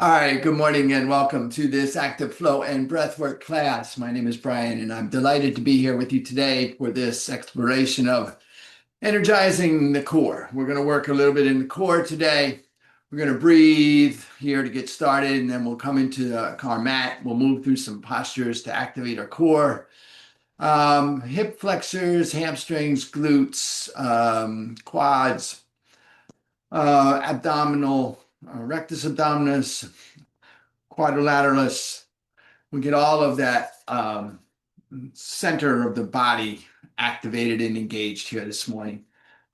All right, good morning and welcome to this active flow and breathwork class. My name is Brian and I'm delighted to be here with you today for this exploration of energizing the core. We're going to work a little bit in the core today. We're going to breathe here to get started, and then we'll come into our mat. We'll move through some postures to activate our core. Hip flexors, hamstrings, glutes, quads, abdominal, rectus abdominis, quadrilateralis. We get all of that center of the body activated and engaged here this morning.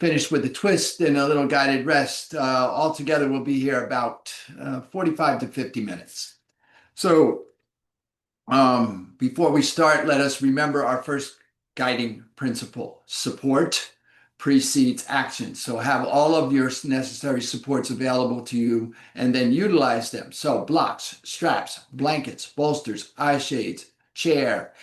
Finished with a twist and a little guided rest. Altogether, we'll be here about 45 to 50 minutes. So before we start, let us remember our first guiding principle. Support precedes action. So have all of your necessary supports available to you and then utilize them. So blocks, straps, blankets, bolsters, eye shades, chair,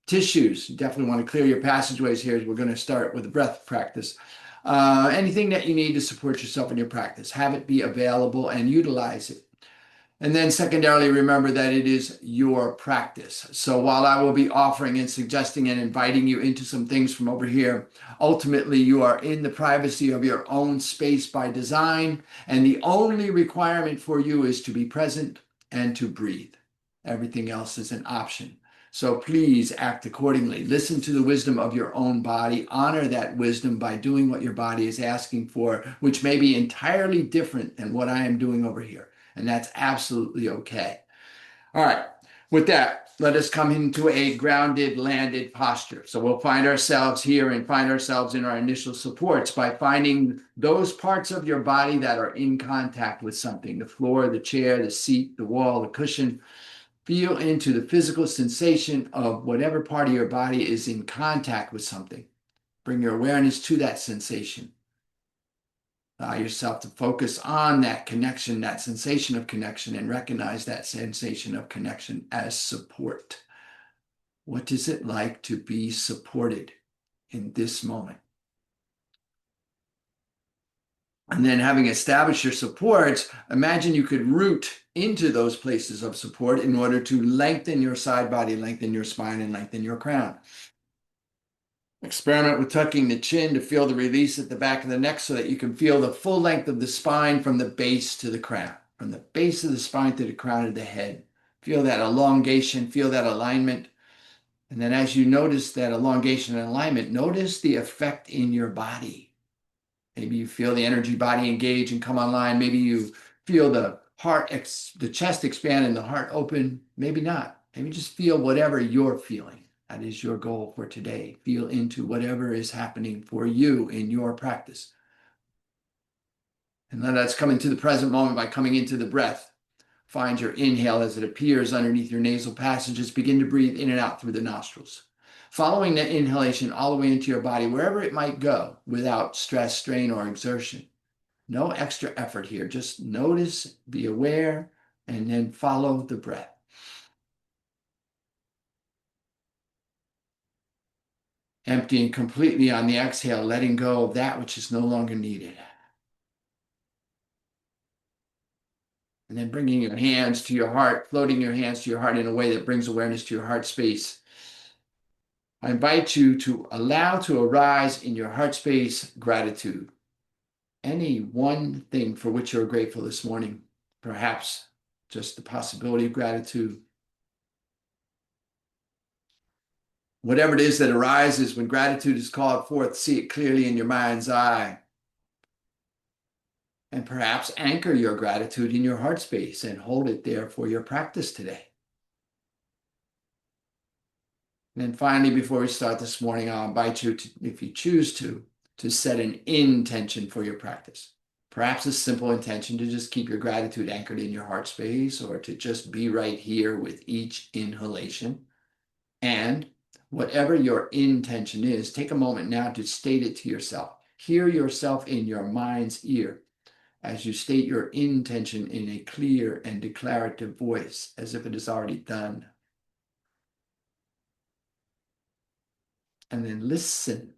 tissues. You definitely want to clear your passageways here. We're going to start with a breath practice. Anything that you need to support yourself in your practice, have it be available and utilize it. And then secondarily, remember that it is your practice. So while I will be offering and suggesting and inviting you into some things from over here, ultimately you are in the privacy of your own space by design. And the only requirement for you is to be present and to breathe. Everything else is an option. So please act accordingly. Listen to the wisdom of your own body. Honor that wisdom by doing what your body is asking for, which may be entirely different than what I am doing over here. And that's absolutely okay. All right, with that, let us come into a grounded, landed posture. So we'll find ourselves here and find ourselves in our initial supports by finding those parts of your body that are in contact with something, the floor, the chair, the seat, the wall, the cushion. Feel into the physical sensation of whatever part of your body is in contact with something. Bring your awareness to that sensation. Allow yourself to focus on that connection, that sensation of connection, and recognize that sensation of connection as support. What does it like to be supported in this moment? And then having established your supports, imagine you could root into those places of support in order to lengthen your side body, lengthen your spine, and lengthen your crown. Experiment with tucking the chin to feel the release at the back of the neck so that you can feel the full length of the spine from the base to the crown, from the base of the spine to the crown of the head. Feel that elongation, feel that alignment. And then as you notice that elongation and alignment, notice the effect in your body. Maybe you feel the energy body engage and come online. Maybe you feel the heart, the chest expand and the heart open. Maybe not. Maybe just feel whatever you're feeling. That is your goal for today. Feel into whatever is happening for you in your practice. And let us come into the present moment by coming into the breath. Find your inhale as it appears underneath your nasal passages. Begin to breathe in and out through the nostrils. Following the inhalation all the way into your body, wherever it might go, without stress, strain, or exertion. No extra effort here. Just notice, be aware, and then follow the breath. Emptying completely on the exhale, letting go of that which is no longer needed. And then bringing your hands to your heart, floating your hands to your heart in a way that brings awareness to your heart space. I invite you to allow to arise in your heart space gratitude. Any one thing for which you're grateful this morning, perhaps just the possibility of gratitude. Whatever it is that arises when gratitude is called forth, see it clearly in your mind's eye. And perhaps anchor your gratitude in your heart space and hold it there for your practice today. And then finally, before we start this morning, I'll invite you to, if you choose to set an intention for your practice. Perhaps a simple intention to just keep your gratitude anchored in your heart space, or to just be right here with each inhalation. And whatever your intention is, take a moment now to state it to yourself. Hear yourself in your mind's ear as you state your intention in a clear and declarative voice, as if it is already done. And then listen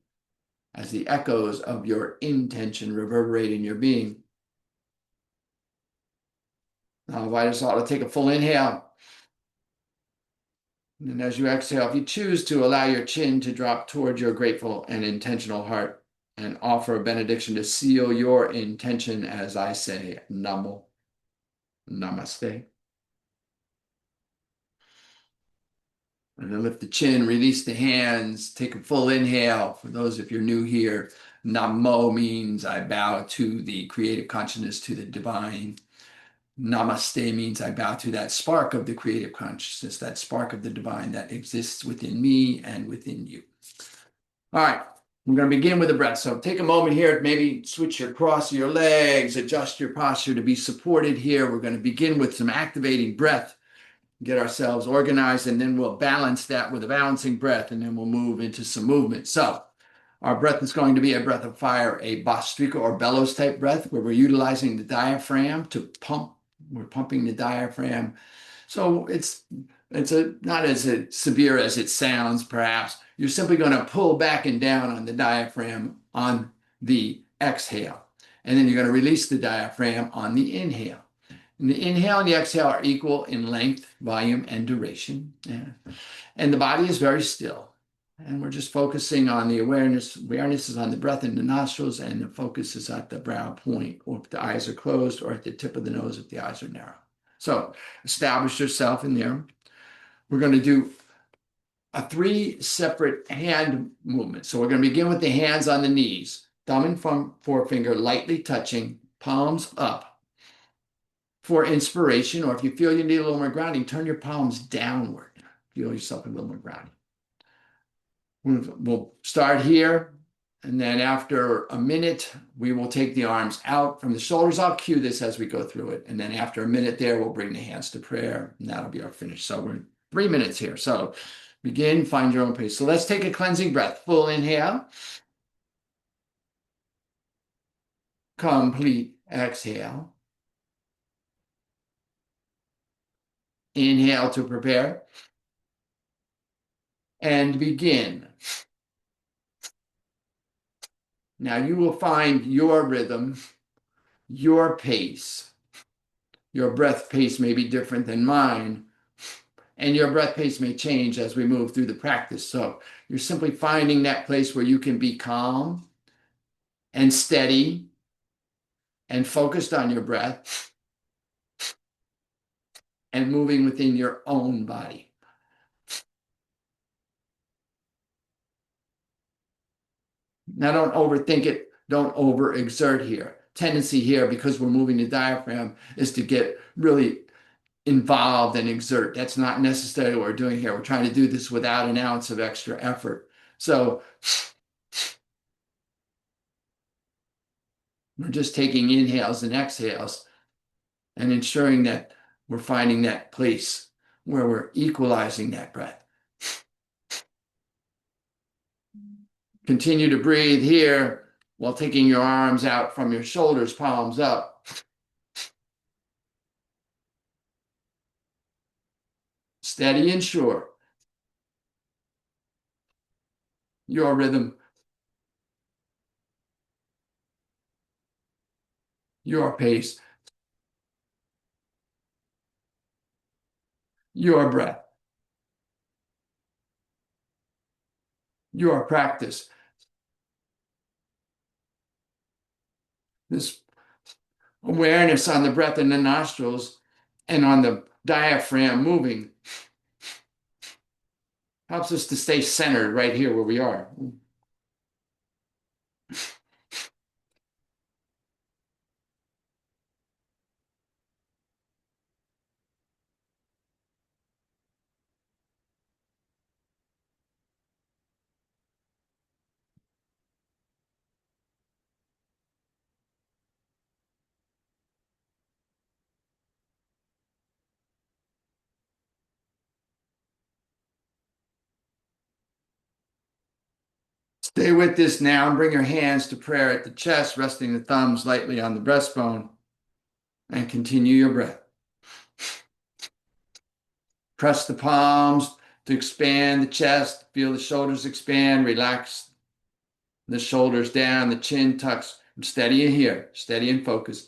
as the echoes of your intention reverberate in your being. I'll invite us all to take a full inhale. And as you exhale, if you choose to, allow your chin to drop towards your grateful and intentional heart and offer a benediction to seal your intention as I say Namo, Namaste. And then lift the chin, release the hands, take a full inhale. For those if you're new here, Namo means I bow to the creative consciousness, to the divine. Namaste means I bow to that spark of the creative consciousness, that spark of the divine that exists within me and within you. All right, we're going to begin with the breath. So take a moment here, maybe switch your cross your legs, adjust your posture to be supported here. We're going to begin with some activating breath, get ourselves organized, and then we'll balance that with a balancing breath, and then we'll move into some movement. So our breath is going to be a breath of fire, a Bhastrika or bellows type breath, where we're utilizing the diaphragm to pump. We're pumping the diaphragm. So it's not as severe as it sounds, perhaps. You're simply going to pull back and down on the diaphragm on the exhale. And then you're going to release the diaphragm on the inhale. And the inhale and the exhale are equal in length, volume, and duration. Yeah. And the body is very still. And we're just focusing on the awareness. Awareness is on the breath in the nostrils, and the focus is at the brow point, or if the eyes are closed, or at the tip of the nose if the eyes are narrow. So establish yourself in there. We're going to do a 3 separate hand movements. So we're going to begin with the hands on the knees, thumb and forefinger lightly touching, palms up. For inspiration, or if you feel you need a little more grounding, turn your palms downward. Feel yourself a little more grounding. We'll start here, and then after a minute, we will take the arms out from the shoulders. I'll cue this as we go through it. And then after a minute there, we'll bring the hands to prayer, and that'll be our finish. So we're 3 minutes here. So begin, find your own pace. So let's take a cleansing breath. Full inhale. Complete exhale. Inhale to prepare. And begin. Now you will find your rhythm, your pace. Your breath pace may be different than mine, and your breath pace may change as we move through the practice. So you're simply finding that place where you can be calm and steady and focused on your breath and moving within your own body. Now, don't overthink it. Don't overexert here. Tendency here, because we're moving the diaphragm, is to get really involved and exert. That's not necessarily what we're doing here. We're trying to do this without an ounce of extra effort. So we're just taking inhales and exhales and ensuring that we're finding that place where we're equalizing that breath. Continue to breathe here while taking your arms out from your shoulders, palms up. Steady and sure. Your rhythm, your pace, your breath, your practice. This awareness on the breath in the nostrils and on the diaphragm moving helps us to stay centered right here where we are. Stay with this now and bring your hands to prayer at the chest, resting the thumbs lightly on the breastbone, and continue your breath. Press the palms to expand the chest. Feel the shoulders expand. Relax the shoulders down. The chin tucks. Steady in here. Steady and focused.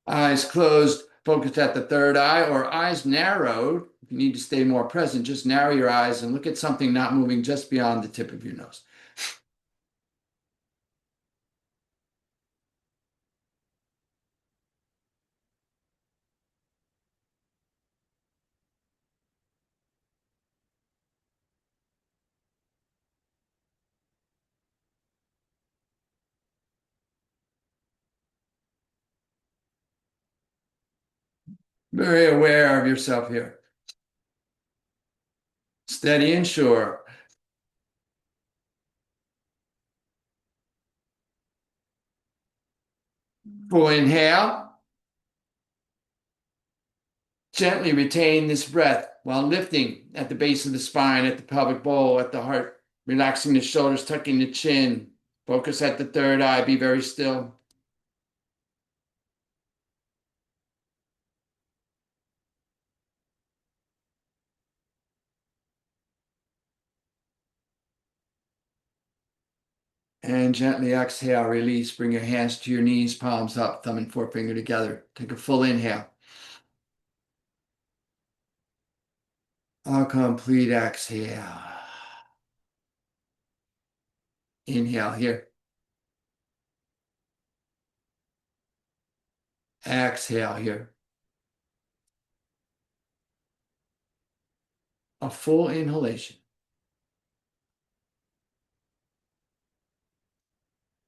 Eyes closed, focused at the third eye, or eyes narrowed. If you need to stay more present, just narrow your eyes and look at something not moving just beyond the tip of your nose. Very aware of yourself here. Steady and sure. Full inhale. Gently retain this breath while lifting at the base of the spine, at the pelvic bowl, at the heart, relaxing the shoulders, tucking the chin. Focus at the third eye. Be very still. And gently exhale, release. Bring your hands to your knees, palms up, thumb and forefinger together. Take a full inhale. A complete exhale. Inhale here. Exhale here. A full inhalation.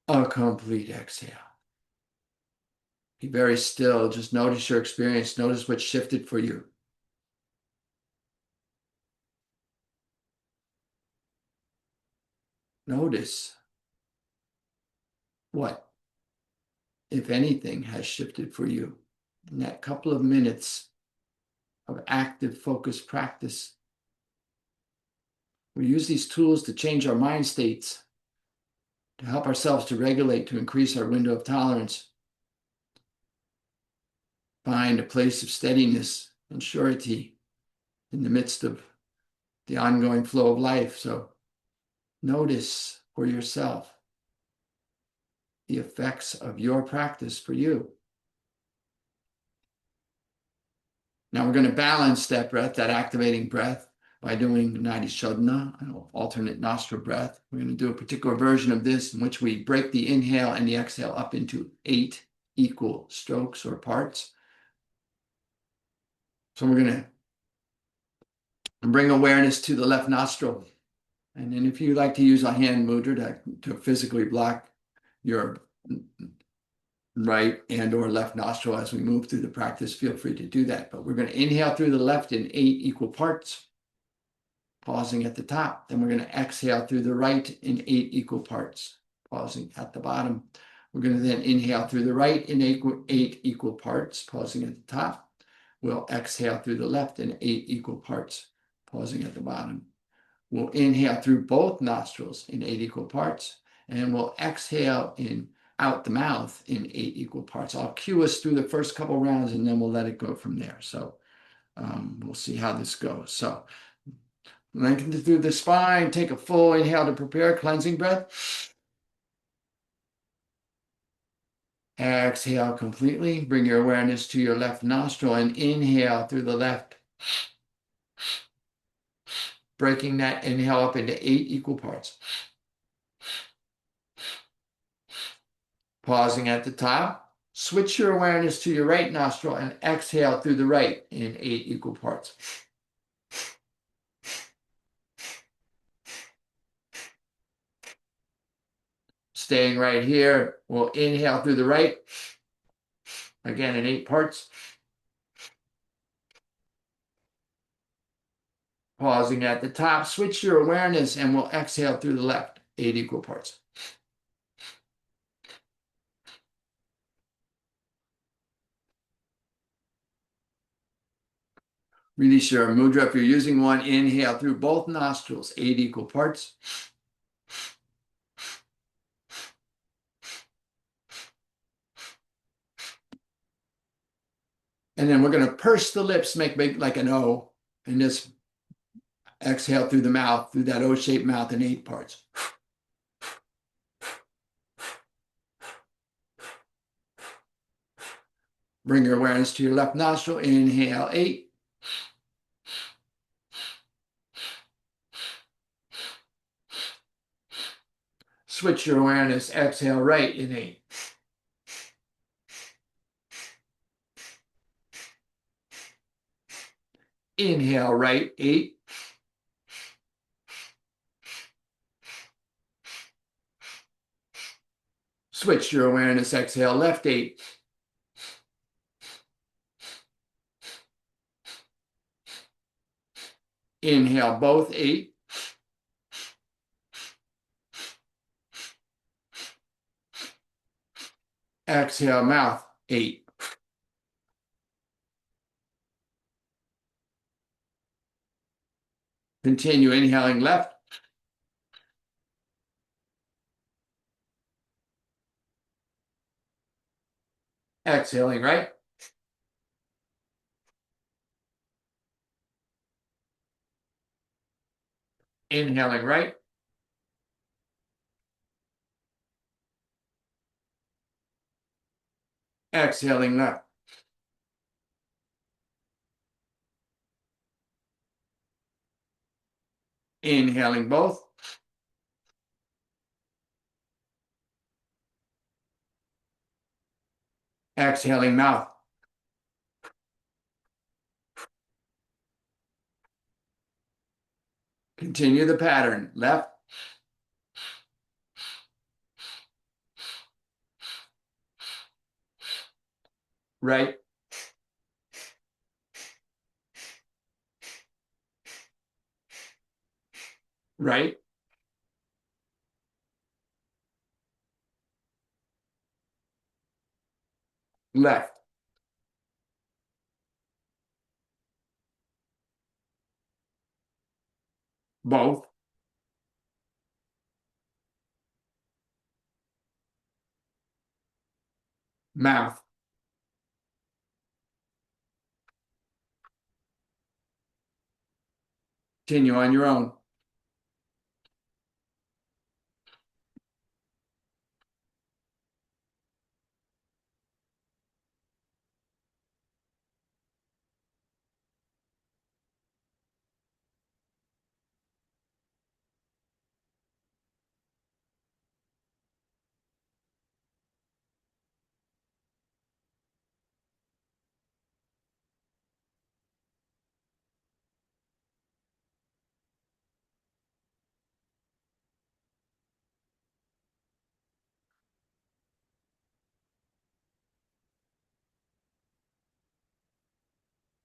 A complete exhale. Be very still. Just notice your experience. Notice what shifted for you. Notice what, if anything, has shifted for you in that couple of minutes of active focused practice. We use these tools to change our mind states, to help ourselves to regulate, to increase our window of tolerance. Find a place of steadiness and surety in the midst of the ongoing flow of life. So notice for yourself the effects of your practice for you. Now we're going to balance that breath, that activating breath, by doing Nadi Shodhana, an alternate nostril breath. We're going to do a particular version of this in which we break the inhale and the exhale up into 8 equal strokes or parts. So we're going to bring awareness to the left nostril. And then if you like to use a hand mudra to physically block your right and or left nostril as we move through the practice, feel free to do that. But we're going to inhale through the left in 8 equal parts, pausing at the top. Then we're going to exhale through the right in 8 equal parts, pausing at the bottom. We're going to then inhale through the right in 8 equal parts, pausing at the top. We'll exhale through the left in 8 equal parts, pausing at the bottom. We'll inhale through both nostrils in 8 equal parts, and we'll exhale out the mouth in 8 equal parts. I'll cue us through the first couple rounds, and then we'll let it go from there. So we'll see how this goes. So lengthen through the spine, take a full inhale to prepare, cleansing breath. Exhale completely. Bring your awareness to your left nostril and inhale through the left. Breaking that inhale up into 8 equal parts. Pausing at the top. Switch your awareness to your right nostril and exhale through the right in 8 equal parts. Staying right here, we'll inhale through the right, again in 8 parts. Pausing at the top, switch your awareness and we'll exhale through the left, 8 equal parts. Release your mudra. If you're using one, inhale through both nostrils, 8 equal parts. And then we're going to purse the lips, make big like an O, and just exhale through the mouth, through that O-shaped mouth in 8 parts. Bring your awareness to your left nostril. Inhale, 8. Switch your awareness. Exhale, right in 8. Inhale, right, 8. Switch your awareness. Exhale, left, 8. Inhale, both, 8. Exhale, mouth, 8. Continue inhaling left. Exhaling right. Inhaling right. Exhaling left. Inhaling both. Exhaling mouth. Continue the pattern. Left. Right. Right. Left. Both. Mouth. Continue on your own.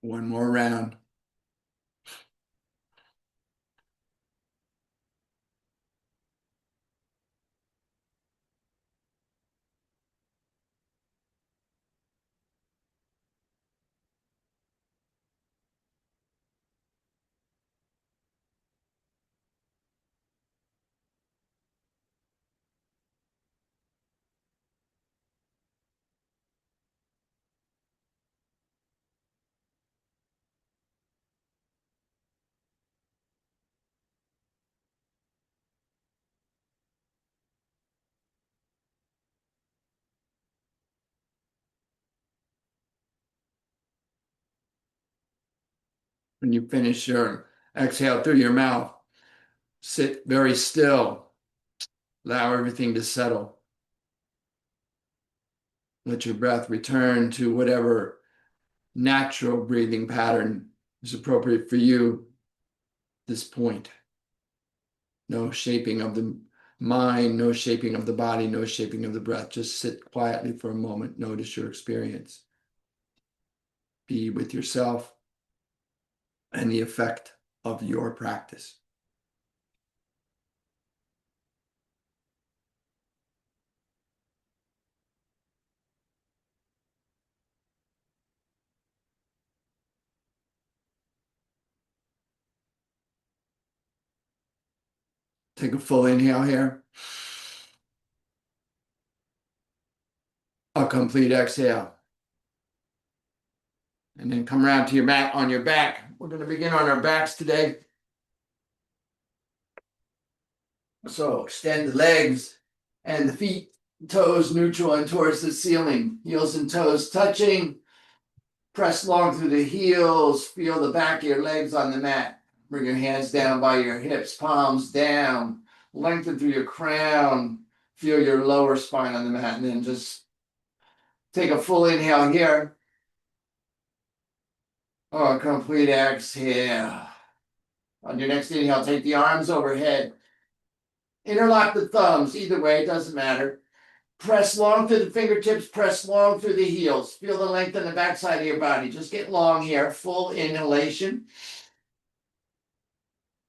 One more round. When you finish your exhale through your mouth, sit very still. Allow everything to settle. Let your breath return to whatever natural breathing pattern is appropriate for you at this point. No shaping of the mind, no shaping of the body, no shaping of the breath. Just sit quietly for a moment. Notice your experience. Be with yourself and the effect of your practice. Take a full inhale here. A complete exhale. And then come around to your mat on your back. We're going to begin on our backs today. So extend the legs and the feet, toes neutral and towards the ceiling. Heels and toes touching. Press long through the heels. Feel the back of your legs on the mat. Bring your hands down by your hips, palms down. Lengthen through your crown. Feel your lower spine on the mat. And then just take a full inhale here. Oh, complete exhale. On your next inhale, take the arms overhead. Interlock the thumbs. Either way, it doesn't matter. Press long through the fingertips, press long through the heels. Feel the length on the backside of your body. Just get long here. Full inhalation.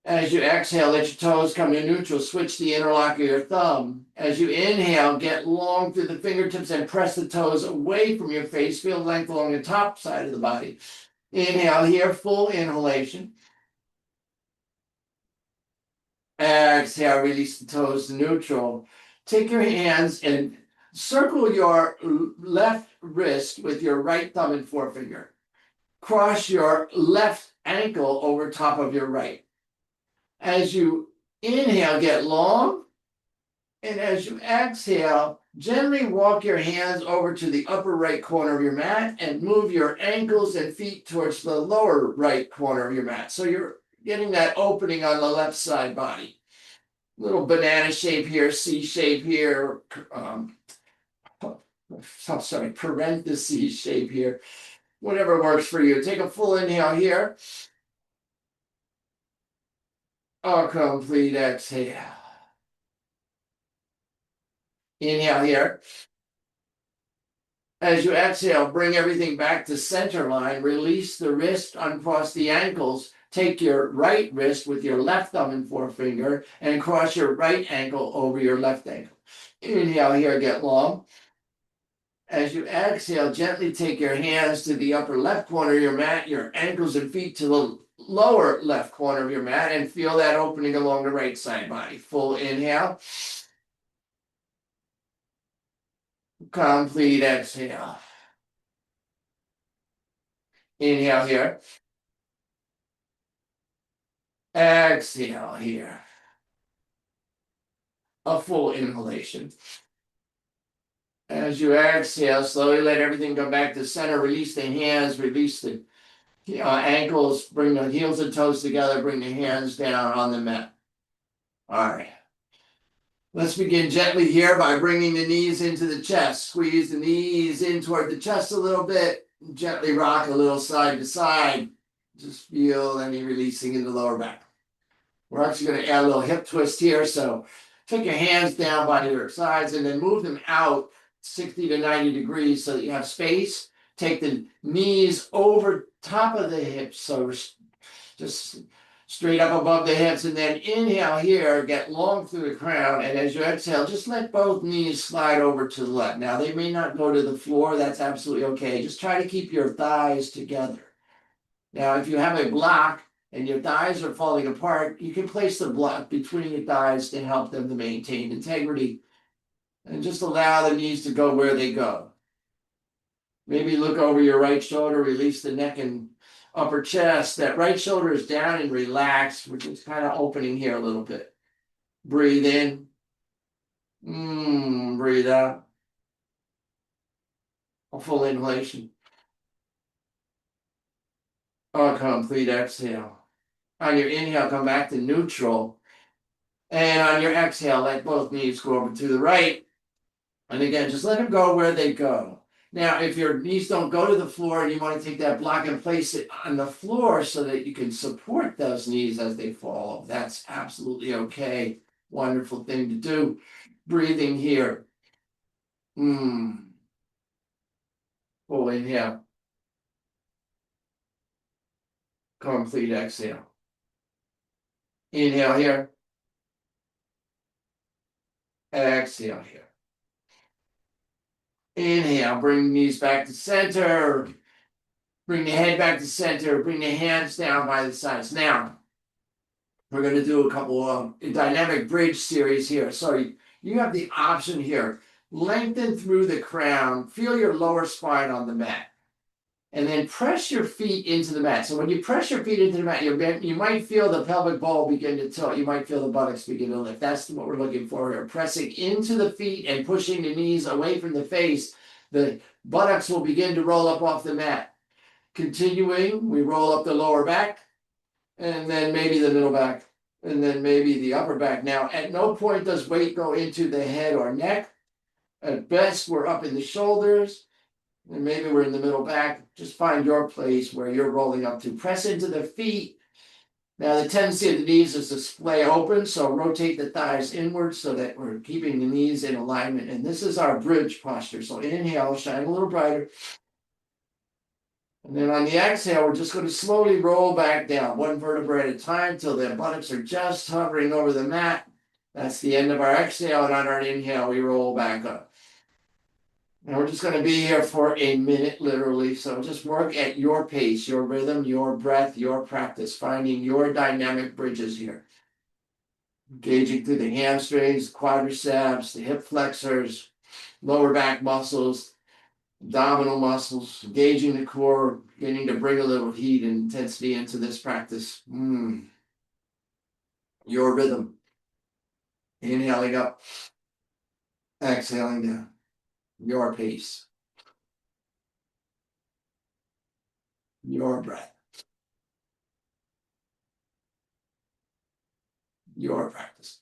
As you exhale, let your toes come to neutral. Switch the interlock of your thumb. As you inhale, get long through the fingertips and press the toes away from your face. Feel length along the top side of the body. Inhale here, full inhalation. Exhale, release the toes to neutral. Take your hands and circle your left wrist with your right thumb and forefinger. Cross your left ankle over top of your right. As you inhale, get long. And as you exhale, gently walk your hands over to the upper right corner of your mat and move your ankles and feet towards the lower right corner of your mat. So you're getting that opening on the left side body. Little banana shape here, C shape here, parentheses shape here. Whatever works for you. Take a full inhale here. A complete exhale. Inhale here. As you exhale, bring everything back to center line. Release the wrist, uncross the ankles. Take your right wrist with your left thumb and forefinger and cross your right ankle over your left ankle. Inhale here, get long. As you exhale, gently take your hands to the upper left corner of your mat, your ankles and feet to the lower left corner of your mat, and feel that opening along the right side body. Full inhale. Complete exhale. Inhale here. Exhale here. A full inhalation. As you exhale, slowly let everything come back to center. Release the hands, release the ankles, bring the heels and toes together, bring the hands down on the mat. All right. Let's begin gently here by bringing the knees into the chest. Squeeze the knees in toward the chest a little bit. Gently rock a little side to side. Just feel any releasing in the lower back. We're actually going to add a little hip twist here. So take your hands down by your sides and then move them out 60 to 90 degrees so that you have space. Take the knees over top of the hips. So just straight up above the hips, and then inhale here, get long through the crown, and as you exhale, just let both knees slide over to the left. Now, they may not go to the floor. That's absolutely okay. Just try to keep your thighs together. Now, if you have a block and your thighs are falling apart, you can place the block between your thighs to help them to maintain integrity, and just allow the knees to go where they go. Maybe look over your right shoulder, release the neck and upper chest. That right shoulder is down and relaxed. We're just kind of opening here a little bit. Breathe in. Breathe out. A full inhalation. A complete exhale. On your inhale, come back to neutral. And on your exhale, let both knees go over to the right. And again, just let them go where they go. Now, if your knees don't go to the floor and you want to take that block and place it on the floor so that you can support those knees as they fall, that's absolutely okay. Wonderful thing to do. Breathing here. Full inhale. Complete exhale. Inhale here. Exhale here. Inhale, bring the knees back to center. Bring the head back to center. Bring the hands down by the sides. Now, we're going to do a couple of dynamic bridge series here. So you have the option here. Lengthen through the crown. Feel your lower spine on the mat. And then press your feet into the mat. So when you press your feet into the mat, you might feel the pelvic ball begin to tilt. You might feel the buttocks begin to lift. That's what we're looking for here. Pressing into the feet and pushing the knees away from the face. The buttocks will begin to roll up off the mat. Continuing, we roll up the lower back, and then maybe the middle back, and then maybe the upper back. Now, at no point does weight go into the head or neck. At best, we're up in the shoulders, and maybe we're in the middle back. Just find your place where you're rolling up to. Press into the feet. Now, the tendency of the knees is to splay open, so rotate the thighs inward so that we're keeping the knees in alignment. And this is our bridge posture. So inhale, shine a little brighter. And then on the exhale, we're just going to slowly roll back down, one vertebra at a time, till the buttocks are just hovering over the mat. That's the end of our exhale, and on our inhale, we roll back up. And we're just going to be here for a minute, literally. So just work at your pace, your rhythm, your breath, your practice, finding your dynamic bridges here. Engaging through the hamstrings, quadriceps, the hip flexors, lower back muscles, abdominal muscles, engaging the core, beginning to bring a little heat and intensity into this practice. Your rhythm. Inhaling up, exhaling down. Your pace. Your breath. Your practice.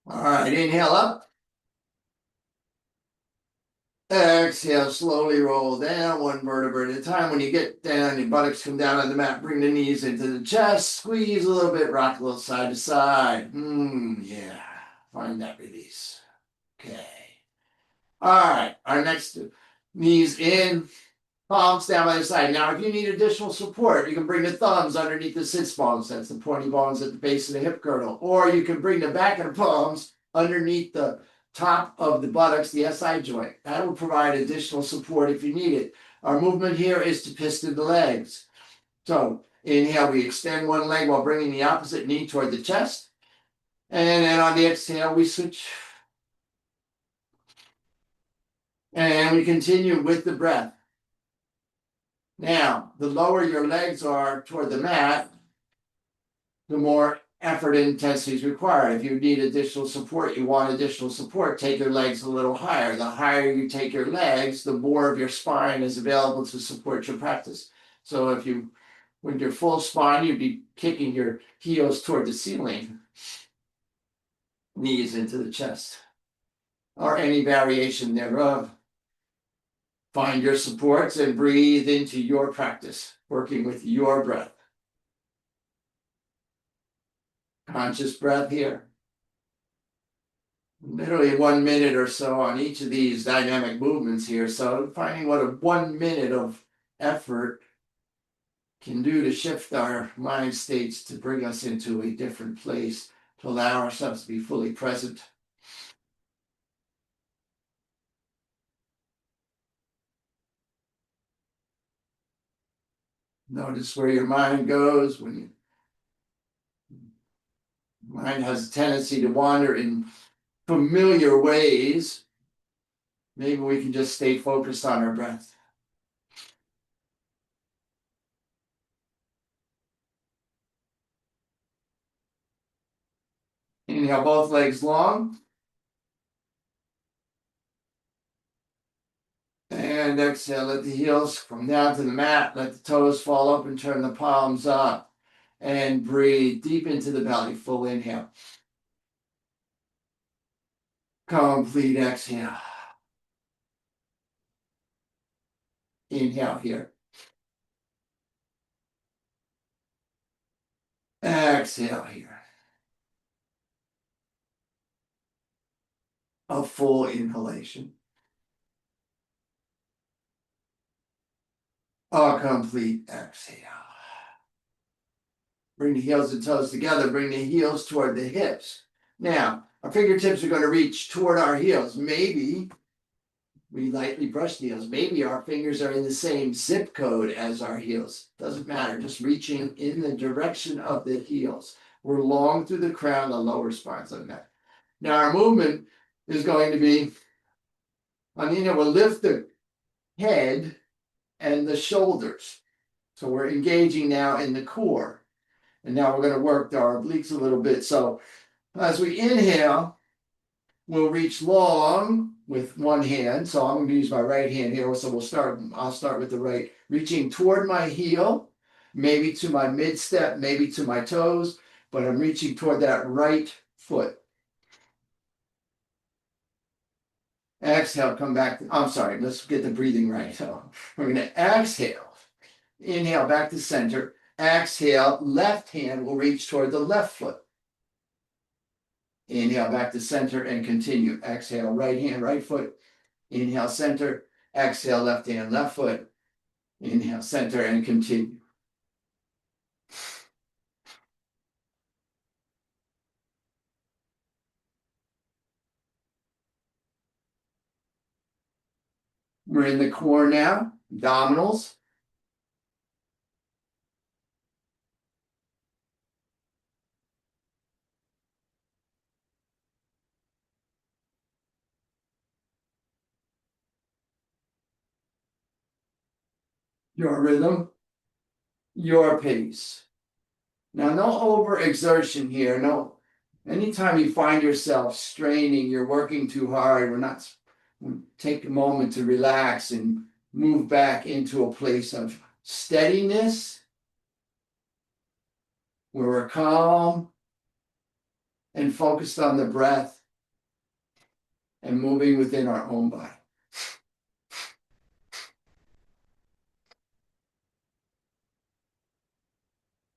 All right, inhale up. Exhale, slowly roll down one vertebra at a time. When you get down, your buttocks come down on the mat, bring the knees into the chest, squeeze a little bit, rock a little side to side. Yeah, find that release. Okay. All right, our next knees in, palms down by the side. Now, if you need additional support, you can bring the thumbs underneath the sits bones. That's the pointy bones at the base of the hip girdle. Or you can bring the back of the palms underneath the top of the buttocks, the SI joint. That will provide additional support if you need it. Our movement here is to piston the legs. So inhale, we extend one leg while bringing the opposite knee toward the chest. And then on the exhale, we switch. And we continue with the breath. Now, the lower your legs are toward the mat, the more effort and intensity is required. If you need additional support, you want additional support, take your legs a little higher. The higher you take your legs, the more of your spine is available to support your practice. So if you, with your full spine, you'd be kicking your heels toward the ceiling, knees into the chest, or any variation thereof. Find your supports and breathe into your practice, working with your breath. Conscious breath here. Literally 1 minute or so on each of these dynamic movements here. So finding what a 1 minute of effort can do to shift our mind states, to bring us into a different place, to allow ourselves to be fully present. Notice where your mind goes when your mind has a tendency to wander in familiar ways. Maybe we can just stay focused on our breath. Inhale, both legs long. And exhale, let the heels come down to the mat. Let the toes fall up and turn the palms up. And breathe deep into the belly. Full inhale. Complete exhale. Inhale here. Exhale here. A full inhalation. A complete exhale. Bring the heels and toes together. Bring the heels toward the hips. Now, our fingertips are going to reach toward our heels. Maybe we lightly brush the heels. Maybe our fingers are in the same zip code as our heels. Doesn't matter. Just reaching in the direction of the heels. We're long through the crown, the lower spines on that. Now, our movement is going to be, on the inhale, we'll lift the head and the shoulders. So we're engaging now in the core. And now we're going to work our obliques a little bit. So as we inhale, we'll reach long with one hand. So I'm going to use my right hand here. So I'll start with the right, reaching toward my heel, maybe to my mid step, maybe to my toes, but I'm reaching toward that right foot. Exhale, come back. I'm sorry, let's get the breathing right. So we're going to exhale, inhale back to center. Exhale, left hand will reach toward the left foot. Inhale back to center and continue. Exhale, right hand, right foot. Inhale, center. Exhale, left hand, left foot. Inhale, center, and continue. We're in the core now. Abdominals. Your rhythm, your pace. Now, no overexertion here. No, anytime you find yourself straining, you're working too hard. Take a moment to relax and move back into a place of steadiness where we're calm and focused on the breath and moving within our own body.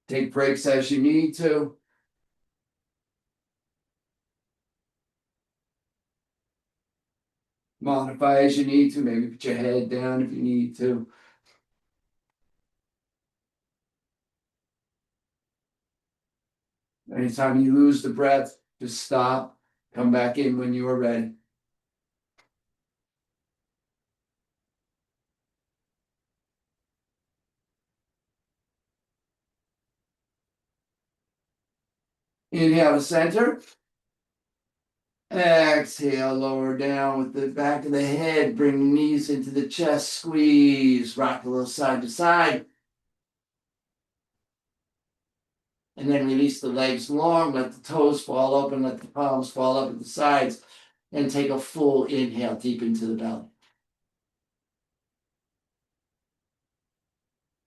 Take breaks as you need to. Modify as you need to. Maybe put your head down if you need to. Anytime you lose the breath, just stop. Come back in when you are ready. Inhale to center. Exhale, lower down with the back of the head. Bring the knees into the chest. Squeeze. Rock a little side to side. And then release the legs long. Let the toes fall open. Let the palms fall up at the sides. And take a full inhale deep into the belly.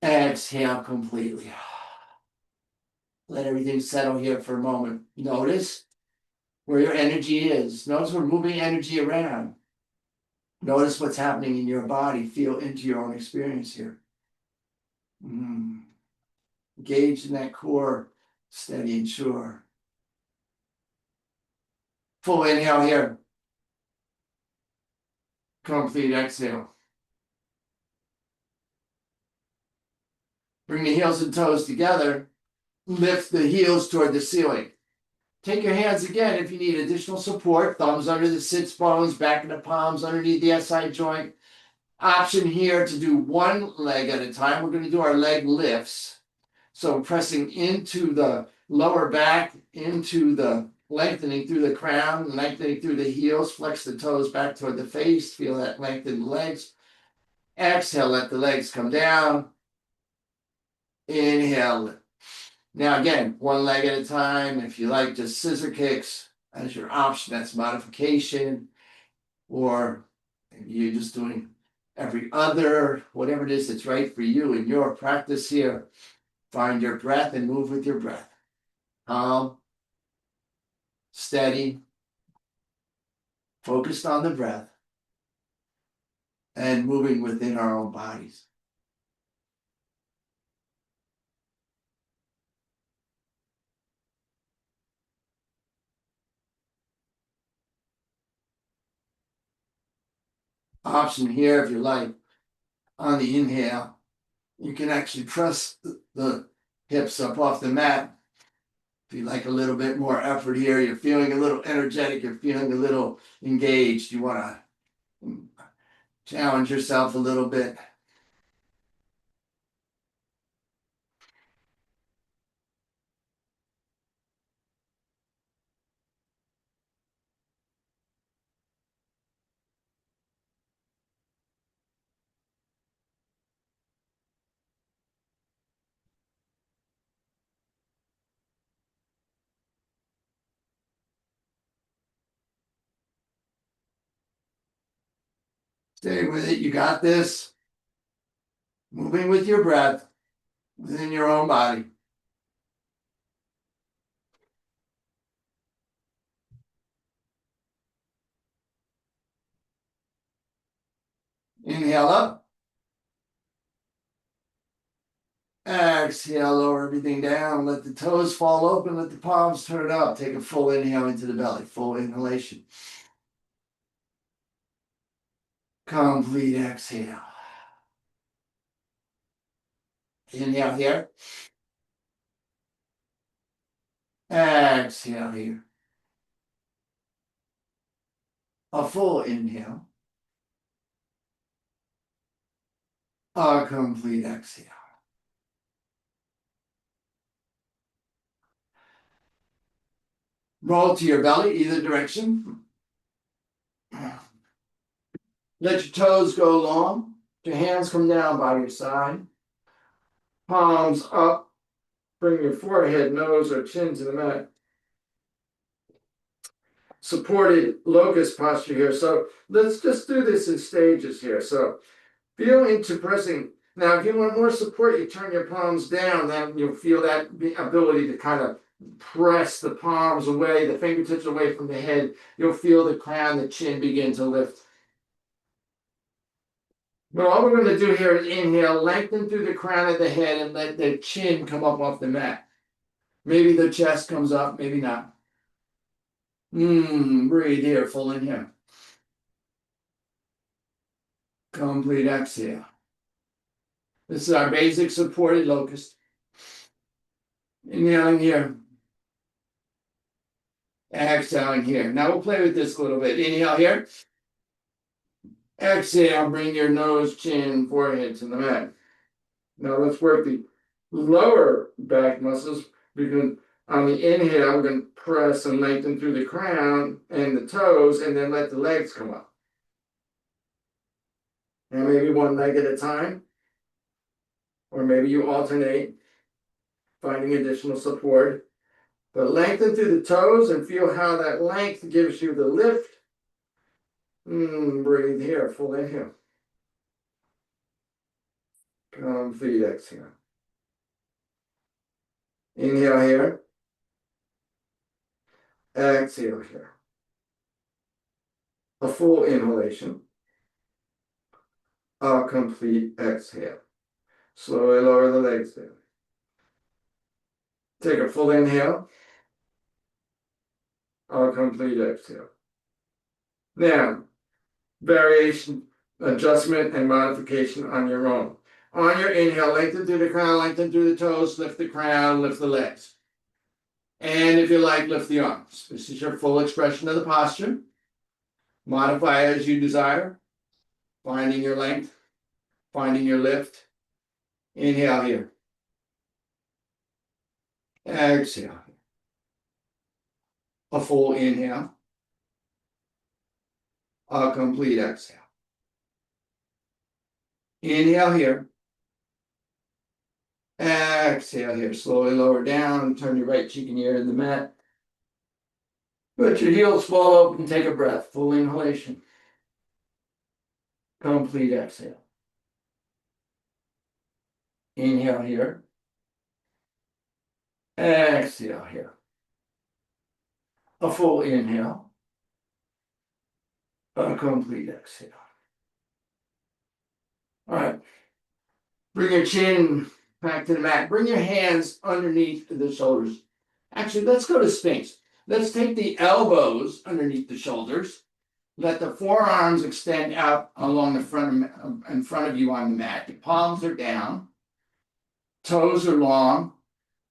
Exhale completely. Let everything settle here for a moment. Notice where your energy is. Notice we're moving energy around. Notice what's happening in your body. Feel into your own experience here. Engage in that core, steady and sure. Full inhale here. Complete exhale. Bring the heels and toes together. Lift the heels toward the ceiling. Take your hands again if you need additional support. Thumbs under the sits bones, back of the palms underneath the SI joint. Option here to do one leg at a time. We're going to do our leg lifts. So pressing into the lower back, into the lengthening through the crown, lengthening through the heels, flex the toes back toward the face, feel that lengthened legs. Exhale, let the legs come down. Inhale. Now again, one leg at a time. If you like just scissor kicks as your option, that's modification. Or maybe you're just doing every other, whatever it is that's right for you in your practice here. Find your breath and move with your breath. Calm, steady, focused on the breath, and moving within our own bodies. Option here, if you like, on the inhale, you can actually press the hips up off the mat. If you like a little bit more effort here, you're feeling a little energetic, you're feeling a little engaged, you want to challenge yourself a little bit. Stay with it. You got this. Moving with your breath within your own body. Inhale up. Exhale, lower everything down. Let the toes fall open. Let the palms turn up. Take a full inhale into the belly. Full inhalation. Complete exhale. Inhale here. Exhale here. A full inhale. A complete exhale. Roll to your belly, either direction. Let your toes go long. Your hands come down by your side. Palms up. Bring your forehead, nose, or chin to the mat. Supported locust posture here. So let's just do this in stages here. So feel into pressing. Now, if you want more support, you turn your palms down. Then you'll feel that ability to kind of press the palms away, the fingertips away from the head. You'll feel the crown, the chin begin to lift. But all we're going to do here is inhale, lengthen through the crown of the head, and let the chin come up off the mat. Maybe the chest comes up, maybe not. Breathe here, full inhale. Complete exhale. This is our basic supported locust. Inhaling here. Exhaling here. Now we'll play with this a little bit. Inhale here. Exhale, bring your nose, chin, forehead to the mat. Now let's work the lower back muscles. Because on the inhale, we're going to press and lengthen through the crown and the toes, and then let the legs come up. And maybe one leg at a time. Or maybe you alternate, finding additional support. But lengthen through the toes and feel how that length gives you the lift. Breathe here, full inhale. Complete exhale. Inhale here. Exhale here. A full inhalation. A complete exhale. Slowly lower the legs down. Take a full inhale. A complete exhale. Now, variation, adjustment, and modification on your own. On your inhale, lengthen through the crown, lengthen through the toes, lift the crown, lift the legs. And if you like, lift the arms. This is your full expression of the posture. Modify as you desire, finding your length, finding your lift. Inhale here. Exhale. A full inhale. A complete exhale. Inhale here. Exhale here. Slowly lower down. Turn your right cheek and ear to the mat. Let your heels fall open. Take a breath. Full inhalation. Complete exhale. Inhale here. Exhale here. A full inhale. A complete exhale. All right. Bring your chin back to the mat. Bring your hands underneath the shoulders. Actually, let's go to Sphinx. Let's take the elbows underneath the shoulders. Let the forearms extend out along the front in front of you on the mat. Your palms are down. Toes are long.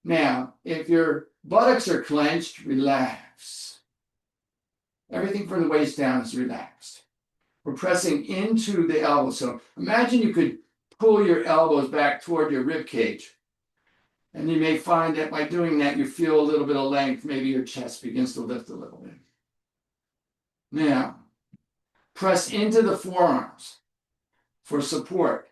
Now, if your buttocks are clenched, relax. Everything from the waist down is relaxed. We're pressing into the elbows. So imagine you could pull your elbows back toward your rib cage. And you may find that by doing that, you feel a little bit of length. Maybe your chest begins to lift a little bit. Now, press into the forearms for support.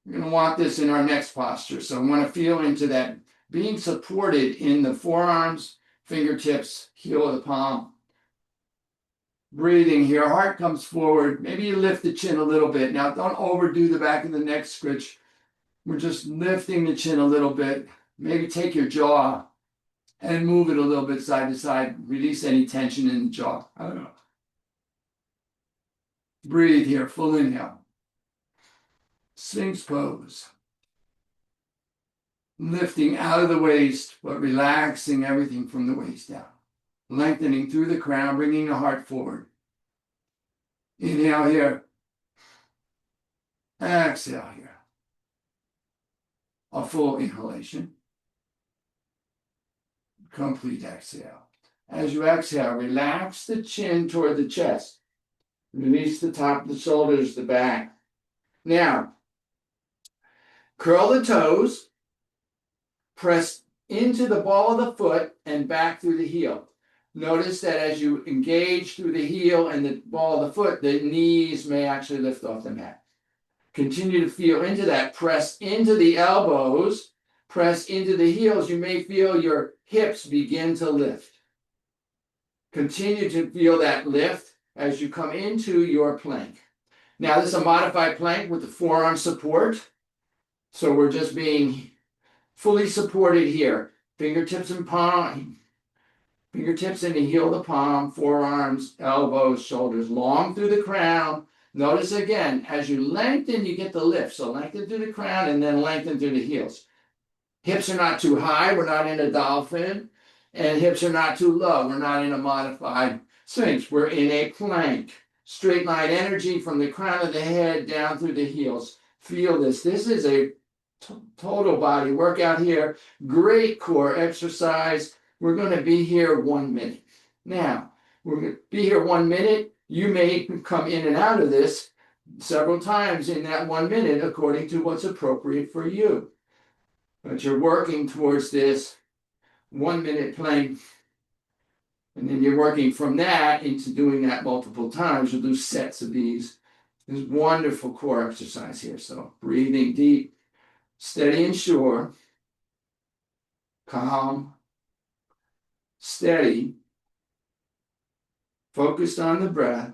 You're going to want this in our next posture. So I want to feel into that being supported in the forearms, fingertips, heel of the palm. Breathing here, heart comes forward. Maybe you lift the chin a little bit. Now, don't overdo the back of the neck scritch. We're just lifting the chin a little bit. Maybe take your jaw and move it a little bit side to side. Release any tension in the jaw. I don't know. Breathe here, full inhale. Sphinx pose. Lifting out of the waist, but relaxing everything from the waist down. Lengthening through the crown, bringing the heart forward. Inhale here. Exhale here. A full inhalation. Complete exhale. As you exhale, relax the chin toward the chest. Release the top of the shoulders, the back. Now, curl the toes. Press into the ball of the foot and back through the heel. Notice that as you engage through the heel and the ball of the foot, the knees may actually lift off the mat. Continue to feel into that. Press into the elbows. Press into the heels. You may feel your hips begin to lift. Continue to feel that lift as you come into your plank. Now, this is a modified plank with the forearm support. So we're just being fully supported here. Fingertips and palm. Fingertips in the heel of the palm, forearms, elbows, shoulders, long through the crown. Notice again, as you lengthen, you get the lift. So lengthen through the crown and then lengthen through the heels. Hips are not too high. We're not in a dolphin. And hips are not too low. We're not in a modified Sphinx. We're in a plank. Straight line energy from the crown of the head down through the heels. Feel this. This is a total body workout here. Great core exercise. We're going to be here 1 minute. Now, we're going to be here 1 minute. You may come in and out of this several times in that 1 minute according to what's appropriate for you. But you're working towards this 1 minute plank. And then you're working from that into doing that multiple times. You'll do sets of these. This wonderful core exercise here. So breathing deep, steady and sure, calm, steady, focused on the breath.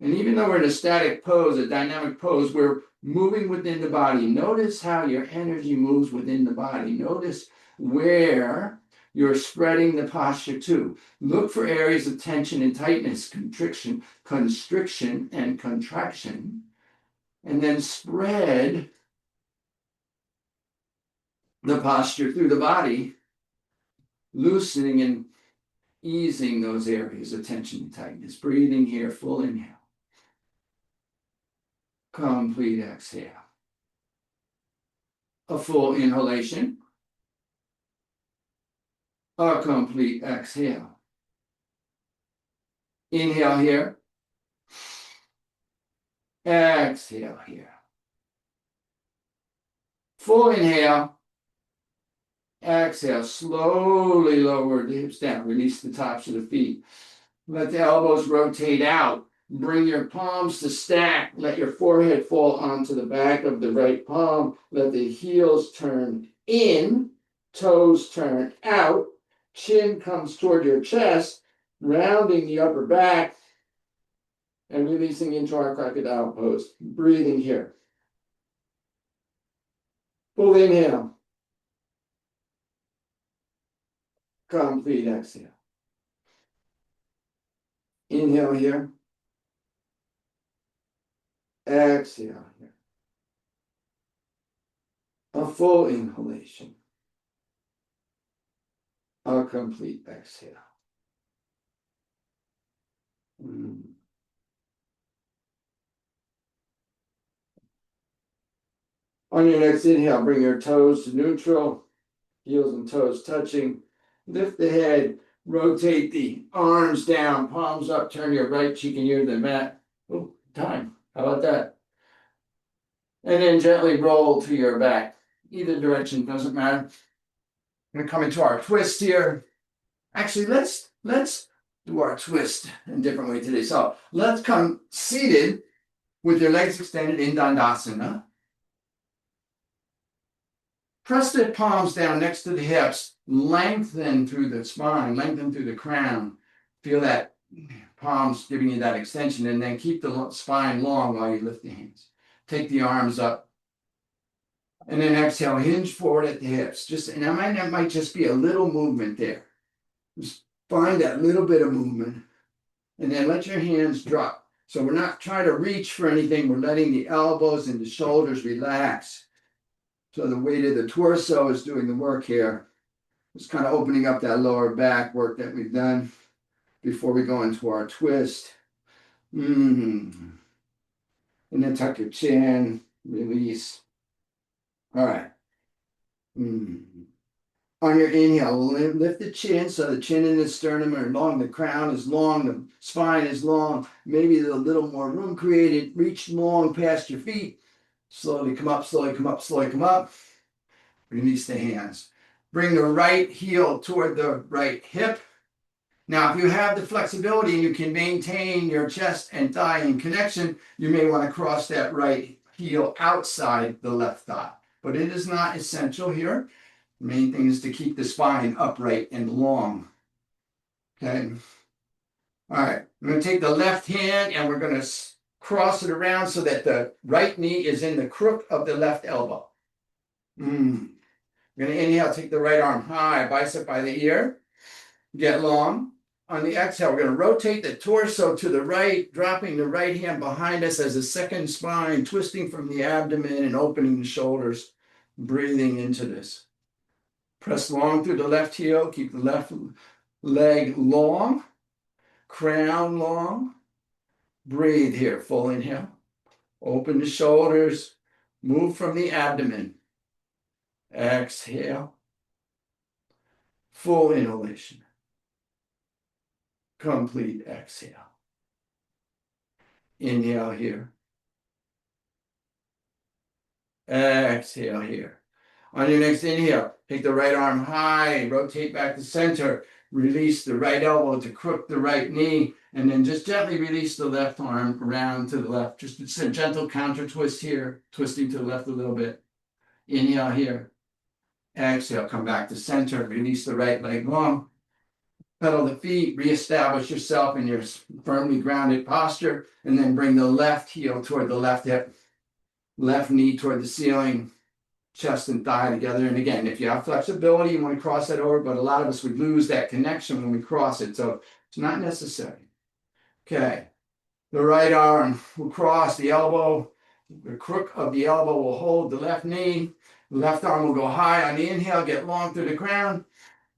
And even though we're in a static pose, a dynamic pose, we're moving within the body. Notice how your energy moves within the body. Notice where you're spreading the posture to. Look for areas of tension and tightness, constriction, and contraction. And then spread the posture through the body, loosening and easing those areas of tension and tightness. Breathing here, full inhale. Complete exhale. A full inhalation. A complete exhale. Inhale here. Exhale here. Full inhale. Exhale. Slowly lower the hips down. Release the tops of the feet. Let the elbows rotate out. Bring your palms to stack. Let your forehead fall onto the back of the right palm. Let the heels turn in. Toes turn out. Chin comes toward your chest. Rounding the upper back. And releasing into our crocodile pose. Breathing here. Full inhale. Complete exhale. Inhale here. Exhale here. A full inhalation. A complete exhale. On your next inhale, bring your toes to neutral, heels and toes touching. Lift the head, rotate the arms down, palms up, turn your right cheek and ear to the mat. Oh, time. How about that? And then gently roll to your back. Either direction, doesn't matter. I'm going to come into our twist here. Actually, let's do our twist in a different way today. So let's come seated with your legs extended in Dandasana. Press the palms down next to the hips. Lengthen through the spine, lengthen through the crown. Feel that palms giving you that extension, and then keep the spine long while you lift the hands. Take the arms up. And then exhale, hinge forward at the hips. And that might just be a little movement there. Just find that little bit of movement. And then let your hands drop. So we're not trying to reach for anything. We're letting the elbows and the shoulders relax. So the weight of the torso is doing the work here. Just kind of opening up that lower back work that we've done before we go into our twist. And then tuck your chin, release. All right. On your inhale, lift the chin so the chin and the sternum are long, the crown is long, the spine is long. Maybe there's a little more room created. Reach long past your feet. Slowly come up, slowly come up, slowly come up. Release the hands. Bring the right heel toward the right hip. Now, if you have the flexibility and you can maintain your chest and thigh in connection, you may want to cross that right heel outside the left thigh. But it is not essential here. The main thing is to keep the spine upright and long. Okay. All right. I'm going to take the left hand and we're going to cross it around so that the right knee is in the crook of the left elbow. I'm going to inhale, take the right arm high, bicep by the ear. Get long. On the exhale, we're going to rotate the torso to the right, dropping the right hand behind us as a second spine, twisting from the abdomen and opening the shoulders, breathing into this. Press long through the left heel, keep the left leg long, crown long. Breathe here, full inhale. Open the shoulders, move from the abdomen. Exhale. Full inhalation. Complete exhale. Inhale here. Exhale here. On your next inhale, take the right arm high, rotate back to center, release the right elbow to crook the right knee, and then just gently release the left arm around to the left. Just a gentle counter twist here, twisting to the left a little bit. Inhale here. Exhale, come back to center, release the right leg long. Pedal the feet, reestablish yourself in your firmly grounded posture, and then bring the left heel toward the left hip, left knee toward the ceiling, chest and thigh together. And again, if you have flexibility, you want to cross that over, but a lot of us would lose that connection when we cross it, so it's not necessary. Okay, the right arm will cross the elbow, the crook of the elbow will hold the left knee, the left arm will go high on the inhale, get long through the crown.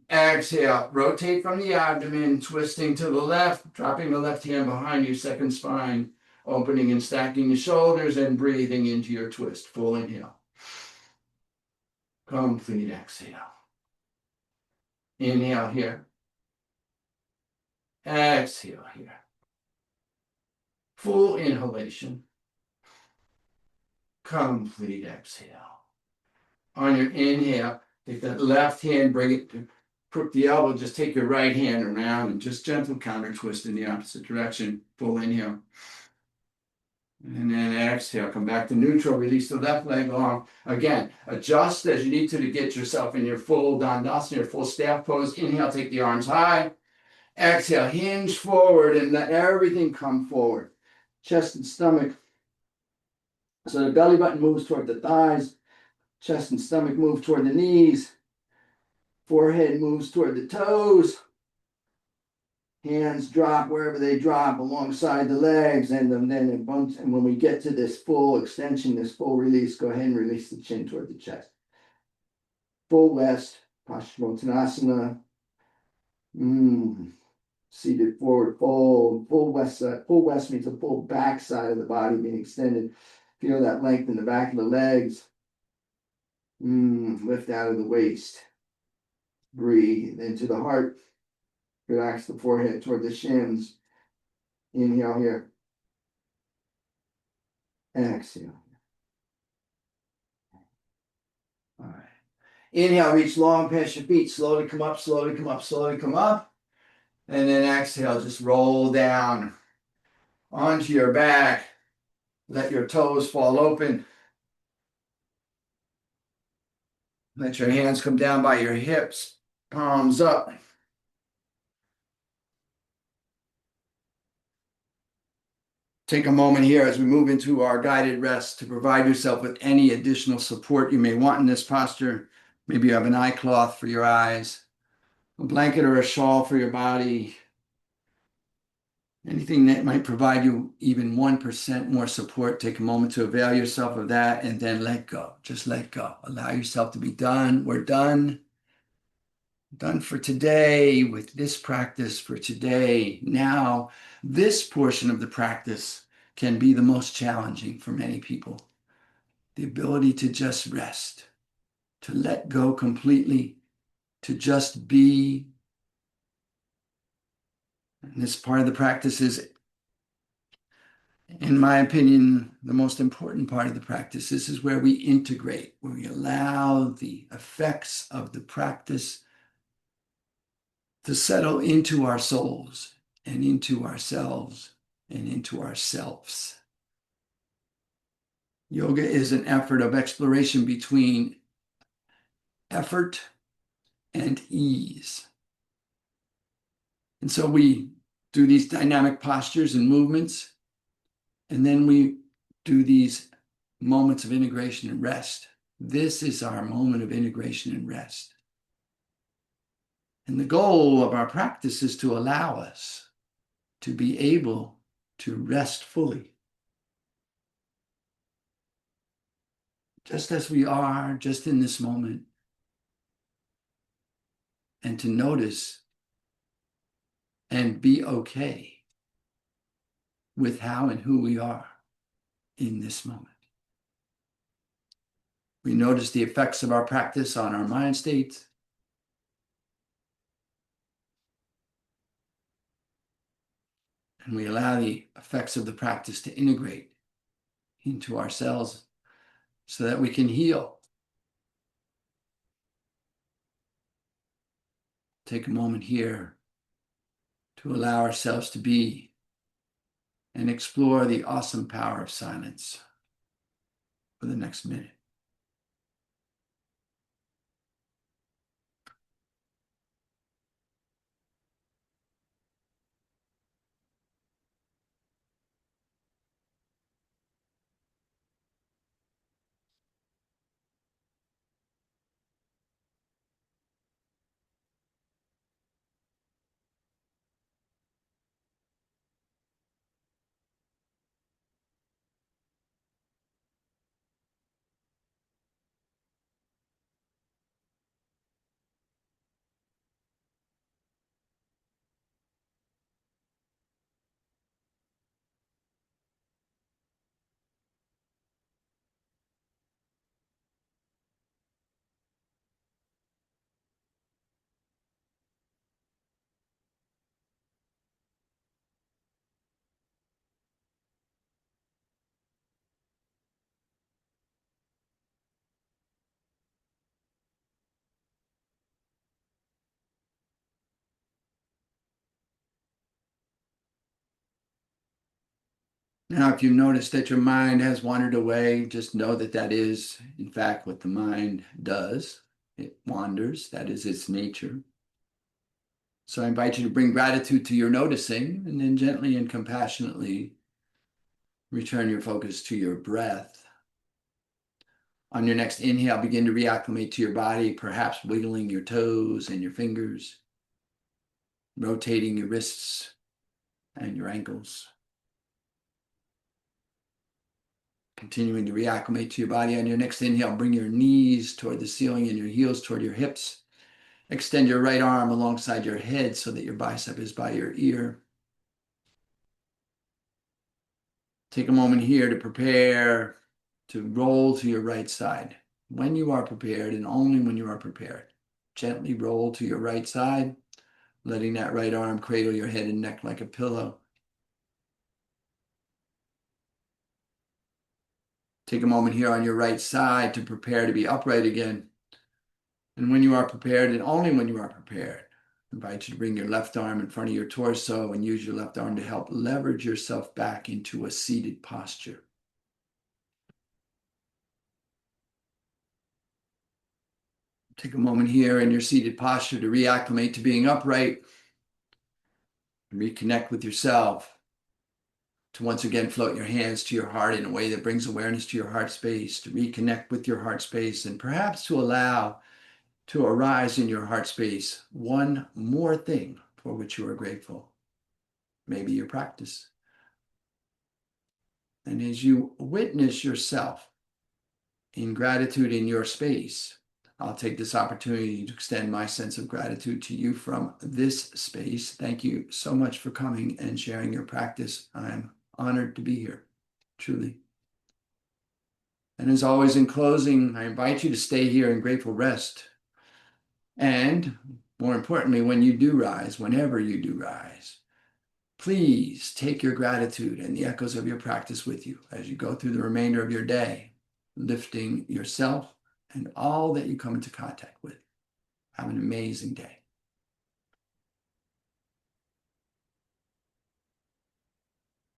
Exhale, rotate from the abdomen, twisting to the left, dropping the left hand behind your second spine, opening and stacking the shoulders and breathing into your twist. Full inhale. Complete exhale. Inhale here. Exhale here. Full inhalation. Complete exhale. On your inhale, take that left hand, bring it to crook the elbow, just take your right hand around and just gentle counter twist in the opposite direction. Full inhale. And then exhale, come back to neutral, release the left leg long. Again, adjust as you need to get yourself in your full Dandasana, your full staff pose. Inhale, take the arms high. Exhale, hinge forward and let everything come forward. Chest and stomach. So the belly button moves toward the thighs. Chest and stomach move toward the knees. Forehead moves toward the toes. Hands drop wherever they drop alongside the legs. And then when we get to this full extension, this full release, go ahead and release the chin toward the chest. Full west, Paschimottanasana. Seated forward fold. Full west side. Full west means the full back side of the body being extended. Feel that length in the back of the legs. Lift out of the waist. Breathe into the heart. Relax the forehead toward the shins. Inhale here. Exhale. All right. Inhale, reach long past your feet. Slowly come up, slowly come up, slowly come up. And then exhale, just roll down onto your back. Let your toes fall open. Let your hands come down by your hips, palms up. Take a moment here as we move into our guided rest to provide yourself with any additional support you may want in this posture. Maybe you have an eye cloth for your eyes, a blanket or a shawl for your body, anything that might provide you even 1% more support. Take a moment to avail yourself of that and then let go. Just let go. Allow yourself to be done. We're done. Done for today with this practice for today. Now, this portion of the practice can be the most challenging for many people. The ability to just rest, to let go completely, to just be. And this part of the practice is, in my opinion, the most important part of the practice. This is where we integrate, where we allow the effects of the practice to settle into our souls and into ourselves and into ourselves. Yoga is an effort of exploration between effort and ease. And so we do these dynamic postures and movements, and then we do these moments of integration and rest. This is our moment of integration and rest. And the goal of our practice is to allow us to be able to rest fully. Just as we are, just in this moment. And to notice and be okay with how and who we are in this moment. We notice the effects of our practice on our mind states. And we allow the effects of the practice to integrate into ourselves so that we can heal. Take a moment here to allow ourselves to be and explore the awesome power of silence for the next minute. Now, if you notice that your mind has wandered away, just know that that is, in fact, what the mind does. It wanders. That is its nature. So I invite you to bring gratitude to your noticing and then gently and compassionately return your focus to your breath. On your next inhale, begin to reacclimate to your body, perhaps wiggling your toes and your fingers, rotating your wrists and your ankles. Continuing to reacclimate to your body. On your next inhale, bring your knees toward the ceiling and your heels toward your hips. Extend your right arm alongside your head so that your bicep is by your ear. Take a moment here to prepare to roll to your right side. When you are prepared, and only when you are prepared, gently roll to your right side, letting that right arm cradle your head and neck like a pillow. Take a moment here on your right side to prepare to be upright again. And when you are prepared, and only when you are prepared, I invite you to bring your left arm in front of your torso and use your left arm to help leverage yourself back into a seated posture. Take a moment here in your seated posture to reacclimate to being upright, reconnect with yourself, to once again float your hands to your heart in a way that brings awareness to your heart space, to reconnect with your heart space, and perhaps to allow to arise in your heart space one more thing for which you are grateful. Maybe your practice. And as you witness yourself in gratitude in your space, I'll take this opportunity to extend my sense of gratitude to you from this space. Thank you so much for coming and sharing your practice. I'm honored to be here, truly. And as always, in closing, I invite you to stay here in grateful rest. And more importantly, when you do rise, whenever you do rise, please take your gratitude and the echoes of your practice with you as you go through the remainder of your day, lifting yourself and all that you come into contact with. Have an amazing day.